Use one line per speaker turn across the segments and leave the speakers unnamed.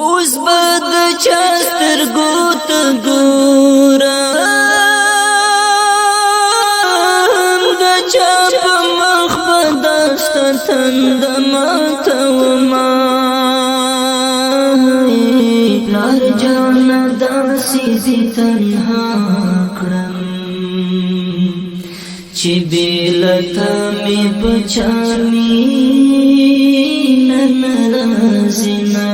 اوس بد چستر ګوت ګورم د چپ مخ بدست تند ماتوما لار جان داسې دې تنها کړم چې بیلتا مې بچانی ننرازنا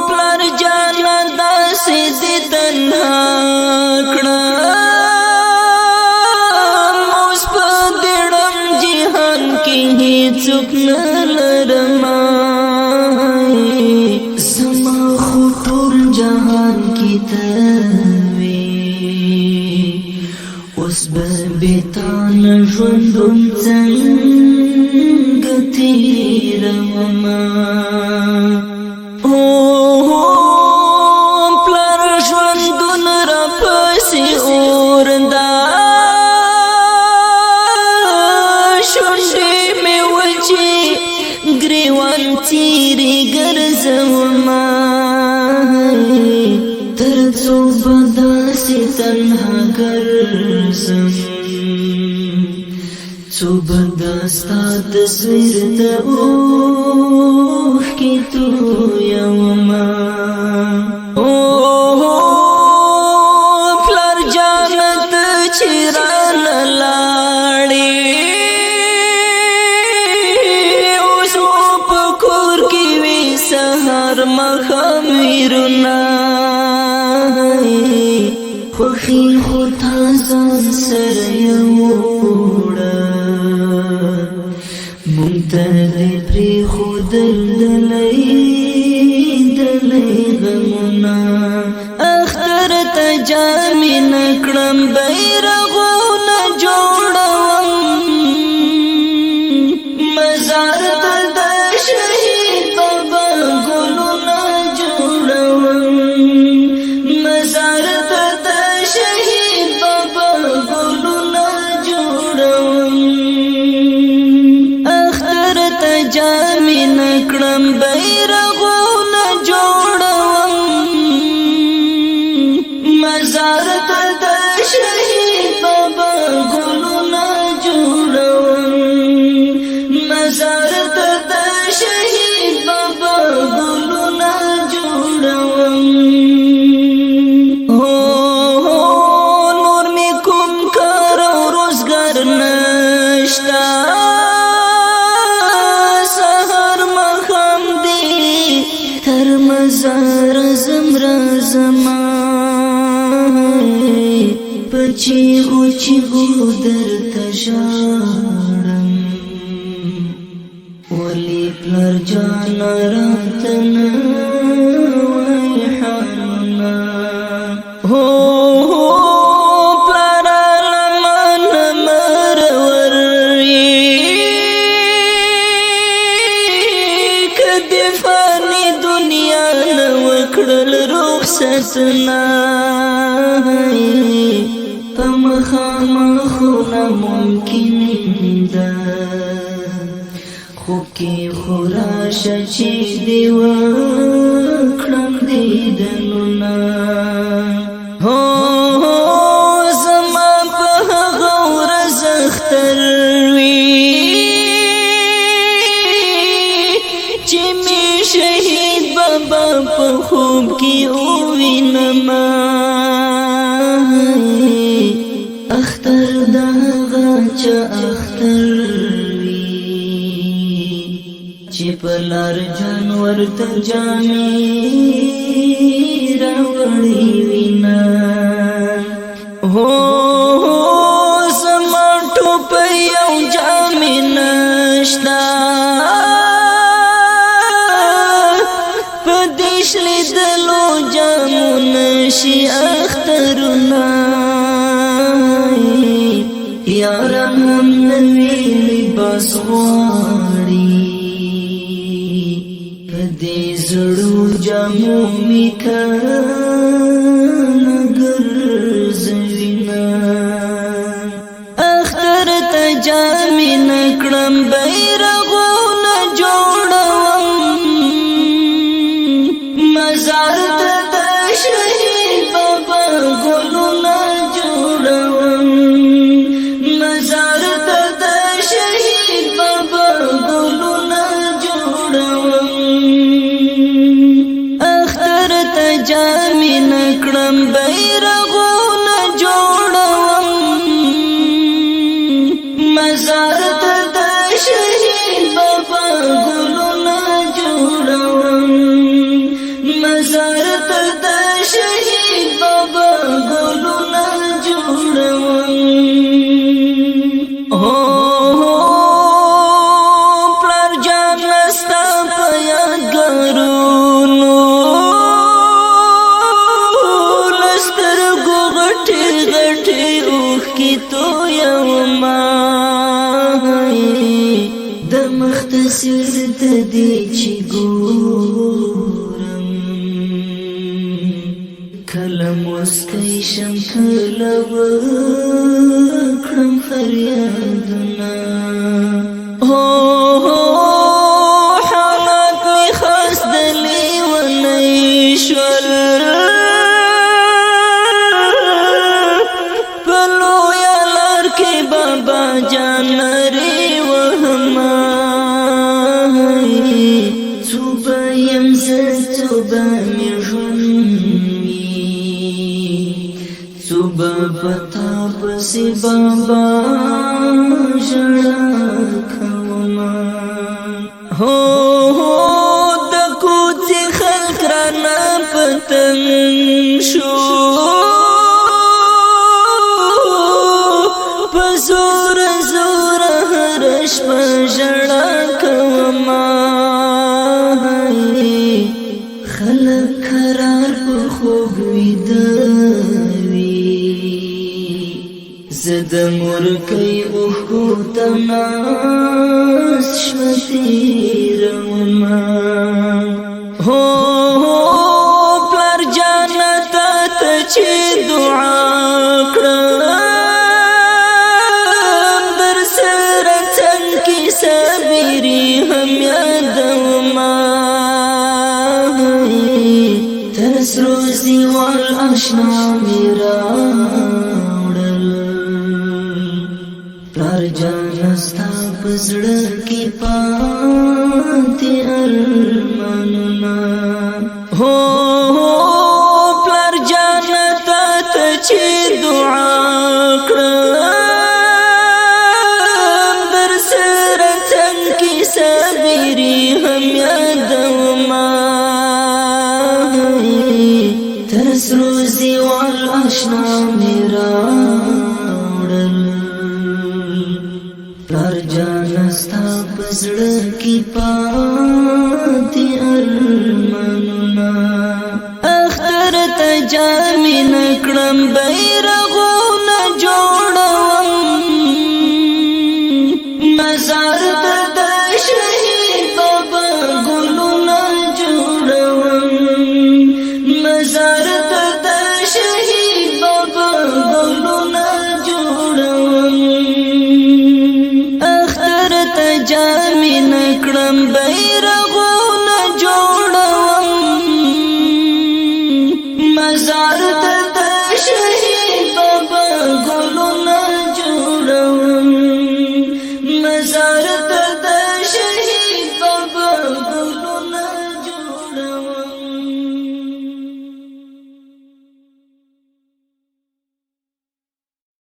پلار جانا داسې دې تنها کړم اوس په ګړم جهان کې هیڅوک نه لرما زما خو ټول جهان کې ته اوس به بیتان ژوندون څنګه تېرومه پلار ژوندون راپسې اور دا شونډې مې وچې ګریوان تېرې ګرځومه تر څو به داسې تنها ګرځم څو به دا ستا تصویر د اوښکې تویومه پلار جانه ته چې رانه لاړې اوس مو په کور کې وي سهار ماښام ویرونه خوښي خو تا ځان سره یوړه مونږ ته دې پرېښودل دلی غمونه اختر ته جامې نه کړم بیرغونه جوړوم مزار ته د شهید بابا ګلونه جوړوم مزار ته د شهید بابا ګلونه جوړوم اختر ته جامې نه کړم بیرغونه جوړوم مزار ته د شهید بابا ګلونه جوړوم مزار ته د شهید بابا ګلونه جوړوم نور می کوم کار او روزګار نشتا سحر مخام دی تر مزار زمرا زما پچیغو چیغو درته ژاړم ولی پلار جانا راته نه وایي حالونه پلاره لمنه مرور که د فاني دنیا نه وکړل رخصتونه په مخامخونه ممکن ده خوب کې خو راشه چې دې وکړم دیدنونه زما په هغه ورځ اختر وي چې مې شهید بابا په خوب کې ووینمه اختر د هغه چا اختر چې په لار جان ورته جامې راوړې وینا زما ټوپۍ او جامې نشته په دې شلیدلو جامو نشي اخترونه یارم هم نوی لباس غواړي په دې زړو جامو می کنه ګرځوینه اختر ته جامې نه کړم بیرغونه جوړوم جامې نکړم بیرغونه جوړوم مزار ته د شهید بابا ګلونه جوړوم مزار ته د شهید بابا ګلونه جوړوم پلار جان ستا په یادګارونو لسترګو غټې غټې اوښکې تویومه د مختصر د دې چې ګورم کله مسکی شم کله وکړم فریادونه حالات می خاص د لیونی شول په لویه لار کې بابا جان لرې وهمه څو به یم زه څو به مې ژوند څو به په تا پسې بابا ژړا کومه د کوڅې خلک رانه په تنګ شو په زور زور هره شپه ژړا کومه خلک قرار په خوب ویده زه د مورکۍ اوښکو ته ناست شپه تېرومه پلار جانه تا ته چې دعا کړم در سره څنګ کې صبرې هم یادومه تر سرو زیوال اشنا مې راوړل پلار جانه ستا په زړه کې پاتې ارمانونه پلار جانه تا ته چې دعا کړم در سره څنګ کې صبرې هم یادومه تر سرو زیوال اشنا مې راوړل پلار جانه ستا په زړه کې پاتې ارمانونه اختر ته جامې نکړم بیرغ